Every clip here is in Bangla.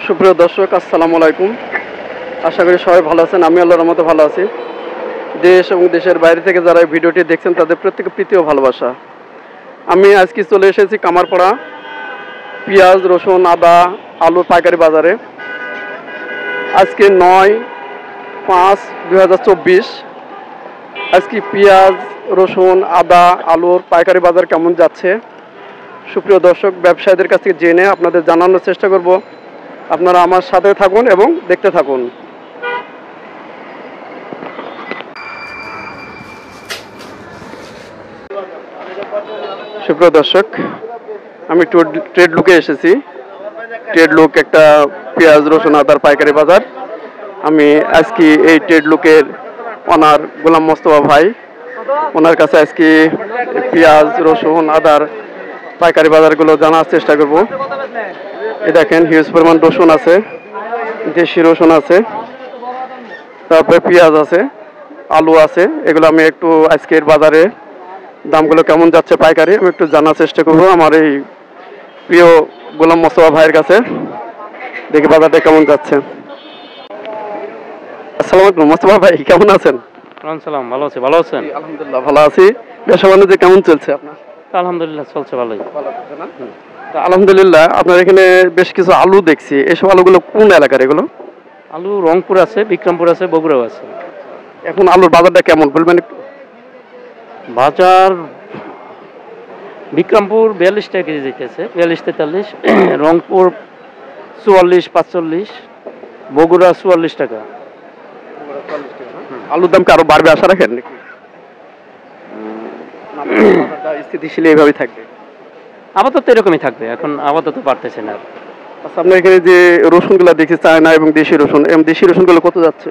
সুপ্রিয় দর্শক, আসসালামু আলাইকুম। আশা করি সবাই ভালো আছেন। আমি আল্লাহর রহমতে ভালো আছি। দেশ এবং দেশের বাইরে থেকে যারা এই ভিডিওটি দেখছেন তাদের প্রত্যেকে প্রীতি ও ভালোবাসা। আমি আজকে চলে এসেছি কামারপাড়া পেঁয়াজ, রসুন, আদা, আলুর পাইকারি বাজারে। আজকে 9/5/2024। আজকে পেঁয়াজ, রসুন, আদা, আলুর পাইকারি বাজার কেমন যাচ্ছে সুপ্রিয় দর্শক, ব্যবসায়ীদের কাছ থেকে জেনে আপনাদের জানানোর চেষ্টা করব। আপনারা আমার সাথে থাকুন এবং দেখতে থাকুন। সুপ্রিয় দর্শক, আমি ট্রেড লুকে এসেছি। ট্রেড লুক একটা পেঁয়াজ, রসুন, আদার পাইকারি বাজার। আমি আজকে এই ট্রেড লুকের ওনার গোলাম মোস্তফা ভাই, ওনার কাছে আজকে পেঁয়াজ, রসুন, আদার পাইকারি বাজারগুলো জানার চেষ্টা করব। এই দেখেন হিউজ পরিমাণ রসুন আছে, দেশি রসুন আছে, তারপরে পেঁয়াজ আছে, আলু আছে। এগুলো আমি একটু আজকের বাজারে দামগুলো কেমন যাচ্ছে পাইকারি আমি একটু জানার চেষ্টা করব আমার এই প্রিয় গোলাম মোস্তফা ভাইয়ের কাছে। দেখি বাজারটা কেমন যাচ্ছে। আসসালামু আলাইকুম মোস্তফা ভাই, কেমন আছেন? সালাম, ভালো আছি। ভালো আছেন? আলহামদুলিল্লাহ ভালো আছি। ব্যবসা বাণিজ্য কেমন চলছে আপনার? আলহামদুলিল্লাহ চলছে ভালোই। আলহামদুলিল্লাহ। আপনার এখানে বেশ কিছু আলু দেখছি, এসব আলুগুলো কোন এলাকার এগুলো? আলু রংপুর আছে, বিক্রমপুর আছে, বগুড়াও আছে। এখন আলুর বাজারটা কেমন বলবেন একটু? বাজার বিক্রমপুর 42 টাকা কেজি যাইতেছে, 42-43। রংপুর 44-45, বগুড়া 44 টাকা। আলুর দাম কি আরো বাড়বে আশা রাখেন নাকি স্থিতিশীল এইভাবেই থাকবে? আপাতত এরকমই থাকবে, এখন আপাতত বাড়তেছে না। আচ্ছা, আপনার এখানে যে রসুনগুলো দেখছি চায়না এবং দেশি রসুন, দেশি রসুনগুলো কত যাচ্ছে?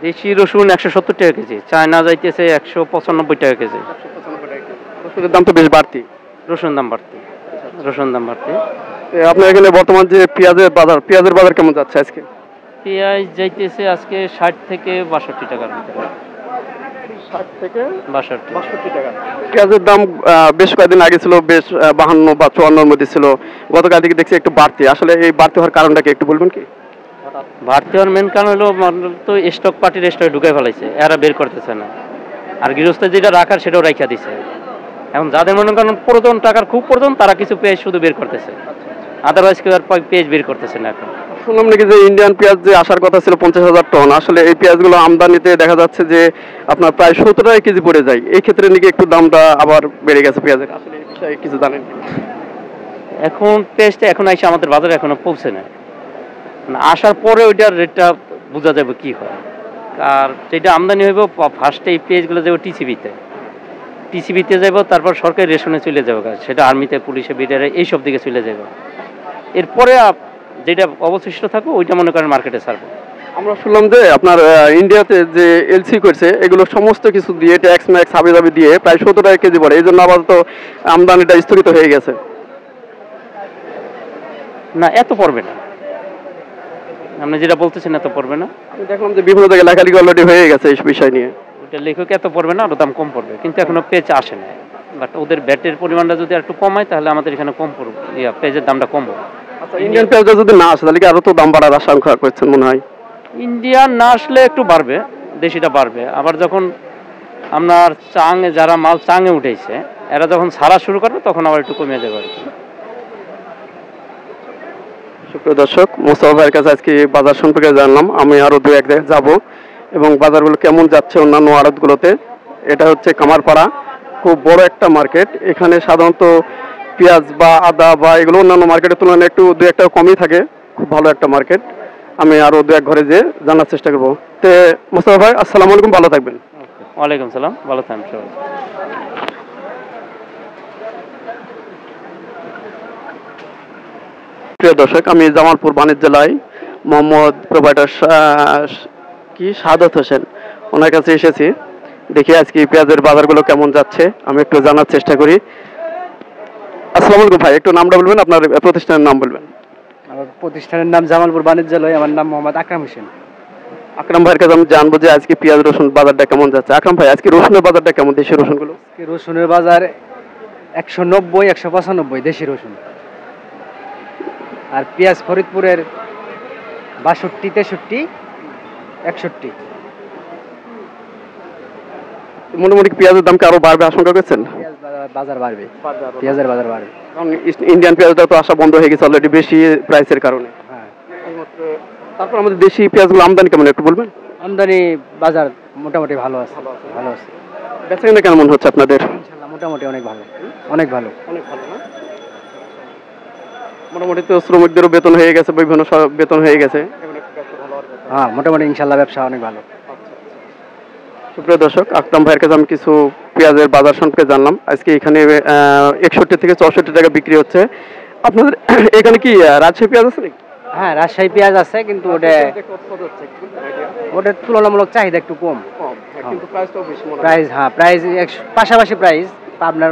দেশি রসুন 170 টাকা কেজি, চায়না যাইতেছে 195 টাকা কেজি। রসুনের দাম তো বেশ বাড়তি। রসুন দাম বাড়তি, রসুন দাম বাড়তি। আপনার এখানে বর্তমান যে পেঁয়াজের বাজার কেমন যাচ্ছে আজকে? পেঁয়াজ যাইতেছে আজকে 60 থেকে 62 টাকার ভিতরে। 60 থেকে 62 টাকা। পেঁয়াজের দাম বেশ কয়েকদিন আগে ছিল বেশ 52 বা 54 মধ্যে ছিল। গতকাল থেকে দেখছি একটু বাড়তি। আসলে এই বাড়তি হওয়ার কারণটা কি একটু বলবেন কি? বাড়তি হওয়ার মেন কারণ হলো তো স্টক পার্টির স্টকে ঢুকে ফেলাইছে, এরা বের করতেছে না। আর গৃহস্থ যেটা রাখার সেটাও রাখা দিছে। এখন যাদের মনে করেন প্রয়োজন, টাকার খুব প্রয়োজন, তারা কিছু পেঁয়াজ শুধু বের করতেছে, আদারওয়াইজ কেউ আর পেঁয়াজ বের করতেছে না। এখন শুনলাম নাকি যে ইন্ডিয়ান পেঁয়াজ যে আসার কথা ছিল 50,000 টন, আসলে এই পেঁয়াজগুলো আমদানিতে দেখা যাচ্ছে যে আপনার প্রায় 17 টাকা কেজি পড়ে যায়। এই ক্ষেত্রে নাকি একটু দামটা আবার বেড়ে গেছে পেঁয়াজের। আসলে এই বিষয়ে কিছু জানেন? এখন পেঁয়াজটা এখন এসে আমাদের বাজারে এখনো পৌঁছে না। আসার পরে ওইটার রেটটা বোঝা যাবে কি হয়। আর যেটা আমদানি হইব ফার্স্টে এই পেঁয়াজগুলো যাবো টিসিবিতে যাব, তারপর সরকারি রেশনে চলে যাবো, সেটা আর্মিতে, পুলিশে, বিডিআরে এইসব দিকে চলে যাব। এরপরে যেটা অবশিষ্ট থাকবে ওইটা মনে করেন মার্কেটে ছাড়বো। আমরা শুনলাম যে আপনার ইন্ডিয়াতে যে এলসি করছে এগুলো সমস্ত কিছু দিয়ে ট্যাক্স ম্যাক্স হাবি জাবি দিয়ে প্রায় 17 টাকা কেজি পড়ে, এই জন্য আপাতত আমদানিটা স্থগিত হয়ে গেছে। না, এত পড়বে না, আপনি যেটা বলতেছেন এত পড়বে না। আমি দেখলাম যে বিভিন্ন জায়গায় লেখালেখি অলরেডি হয়ে গেছে এই বিষয় নিয়ে। ওইটা লেখক এত পড়বে না, আরো দাম কম পড়বে, কিন্তু এখনো পেঁয়াজ আসে না। বাট ওদের ব্যাটের পরিমাণটা যদি একটু কমায় তাহলে আমাদের এখানে কম পড়বে, পেঁয়াজের দামটা কমবে। আচ্ছা, ইন্ডিয়ান পেঁয়াজটা যদি না আসে তাহলে কি আরো তো দাম বাড়ার আশঙ্কা করছেন মনে হয়? ইন্ডিয়ান না আসলে একটু বাড়বে, দেশিটা বাড়বে। আবার যখন আপনার যারা মাল চাঙে উঠেছে এরা যখন ছাড়া শুরু করবে তখন আবার একটু কমে যাবে আর কি। সুপ্রিয় দর্শক, মোস্তফা ভাইয়ের কাছে আজকে বাজার সম্পর্কে জানলাম। আমি আরো দু এক জায়গায় যাবো এবং বাজারগুলো কেমন যাচ্ছে অন্যান্য আড়তগুলোতে। এটা হচ্ছে কামারপাড়া, খুব বড় একটা মার্কেট। এখানে সাধারণত পেঁয়াজ বা আদা বা এগুলো অন্যান্য মার্কেটের তুলনায় একটু দু একটা কমই থাকে। খুব ভালো একটা মার্কেট। আমি আরো দু এক ঘরে যেয়ে জানার চেষ্টা করবো। তো মোস্তফা ভাই, আসসালামু আলাইকুম, ভালো থাকবেন। ওয়ালাইকুম সালাম, ভালো থাকবেন সবাই। প্রিয় দর্শক, আমি জামালপুর বাণিজ্য জেলায় মোহাম্মদ প্রোভাইডার সাদত হোসেন ওনার কাছে এসেছি। দেখি আজকে পেঁয়াজের বাজারগুলো কেমন যাচ্ছে আমি একটু জানার চেষ্টা করি। আসসালামু আলাইকুম ভাই, একটু নামটা বলবেন, আপনার প্রতিষ্ঠানের নাম বলবেন। আমার প্রতিষ্ঠানের নাম জামালপুর বাণিজ্যালয়, আমার নাম মোহাম্মদ আকরাম হোসেন। আকরাম ভাইয়ের কাছে আমি জানবো যে আজকে পেঁয়াজ রসুন বাজারটা কেমন যাচ্ছে। আকরাম ভাই, আজকে রসুনের বাজারটা কেমন, দেশি রসুনগুলো? রসুনের বাজার 190, 195 দেশি রসুন। আর পেঁয়াজ ফরিদপুরের 62, 63, 61। মোটামুটি পেঁয়াজের দাম কি আরো বাড়বে আশঙ্কা করছেন? বাজার বাড়বে, পেঁয়াজের বাজার বাড়বে। কারণ ইন্ডিয়ান পেঁয়াজটা তো আসা বন্ধ হয়ে গেছে অলরেডি বেশি প্রাইসের কারণে। হ্যাঁ, তারপর আমাদের দেশি পেঁয়াজগুলো আমদানি কেমন একটু বলবেন? আমদানি বাজার মোটামুটি ভালো আছে, ভালো আছে। বেচাকেনা কেমন হচ্ছে আপনাদের? ইনশাল্লাহ মোটামুটি অনেক ভালো, অনেক ভালো। অনেক ভালো না? মোটামুটি তো শ্রমিকদেরও বেতন হয়ে গেছে, বিভিন্ন বেতন হয়ে গেছে। হ্যাঁ, মোটামুটি ইনশাল্লাহ ব্যবসা অনেক ভালো। সুপ্রিয় দর্শক, আকরাম ভাইয়ের কাছে আমি কিছু পেঁয়াজের বাজার সম্পর্কে জানলাম। আজকে এখানে 61 থেকে 64 টাকা বিক্রি হচ্ছে। আপনাদের এখানে কি রাজশাহী পেঁয়াজ আছে নাকি? হ্যাঁ, রাজশাহী পেঁয়াজ আছে, কিন্তু ওটার তুলনামূলক চাহিদা একটু কম। প্রাইস, হ্যাঁ প্রাইস পাশাপাশি প্রাইস। আপনার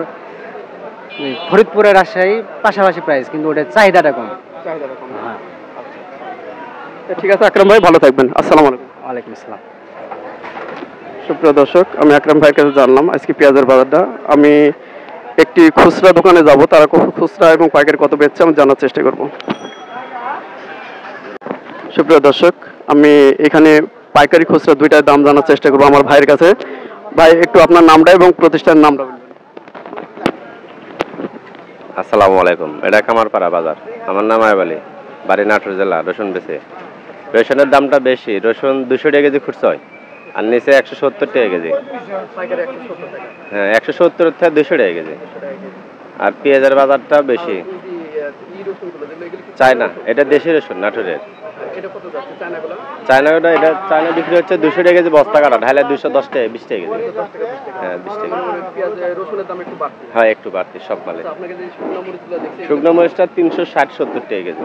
ফরিদপুরের রাজশাহী পাশাপাশি প্রাইস, কিন্তু ওটার চাহিদাটা কম। হ্যাঁ, ঠিক আছে আকরাম ভাই, ভালো থাকবেন। আসসালামু আলাইকুম। ওয়ালাইকুম আসসালাম। সুপ্রিয় দর্শক, আমি আকরাম ভাইয়ের কাছে জানলাম আজকে পেঁয়াজের বাজারটা। আমি একটি খুচরা দোকানে যাব, তারা খুচরা এবং পাইকারি কত বেচছে আমি জানার চেষ্টা করব। সুপ্রিয় দর্শক, আমি এখানে পাইকারি খুচরা দুইটার দাম জানার চেষ্টা করব আমার ভাইয়ের কাছে। ভাই, একটু আপনার নামটা এবং প্রতিষ্ঠানের নামটা বলবেন। আসসালামু আলাইকুম। এটা কামারপাড়া বাজার। আমার নাম আয়ব আলী, বাড়ি নাটোর জেলা। রসুন বেচে। রসুনের দামটা বেশি। রসুন 200 টাকা কেজি খুচরা হয়, আর নিচে 170 টাকা কেজি। হ্যাঁ, 170 থেকে 200 টাকা কেজি। আর পেঁয়াজের বাজারটা বেশি। চায়না, এটা দেশি রসুন নাটোরের। চায়নাটা, এটা চায়না বিক্রি হচ্ছে 200 টাকা কেজি বস্তা কাটা, ঢালে 210 টাকা, 20 টাকা কেজি। হ্যাঁ, 20 টাকা। হ্যাঁ, একটু বাড়তি সব মালে। শুকনো মরিচটা 360-70 টাকা কেজি।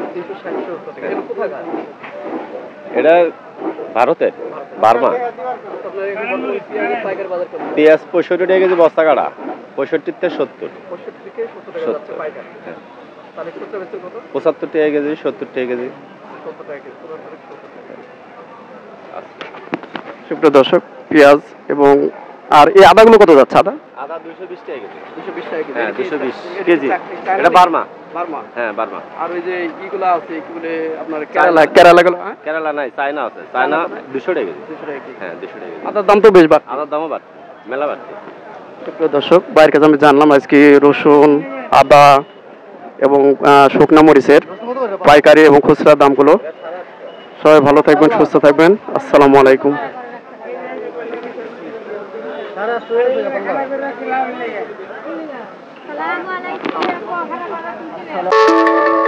এটা ভারতের, বার্মা। পেঁয়াজ 65 টাকা কেজি বস্তা কাটা, 65 থেকে 70। 75 টাকা কেজি, 70 টাকা কেজি। সুপ্রিয় দর্শক, পেঁয়াজ এবং আর এই আদাগুলো কত যাচ্ছে? আদা 220 টাকা কেজি। 220 টাকা কেজি। হ্যাঁ, 220 কেজি। এটা বার্মা। হ্যাঁ, বার্মা। আর ওই যে ইগুলা আছে কি বলে আপনার কেরালাগুলো? কেরালা নাই, চায়না আছে। চায়না 200 টাকা কেজি। হ্যাঁ, 200 টাকা কেজি। আদার দাম তো বেশ বাড়ছে। আদার দামও বাড়ছে, মেলা বাড়ছে। সুপ্রিয় দর্শক, বাইরের কাছে আমি জানলাম আজকে রসুন, আদা এবং শুকনা মরিচের পাইকারি এবং খুচরা দামগুলো। সবাই ভালো থাকবেন, সুস্থ থাকবেন। আসসালামু আলাইকুম। Assalamualaikum warahmatullahi wabarakatuh.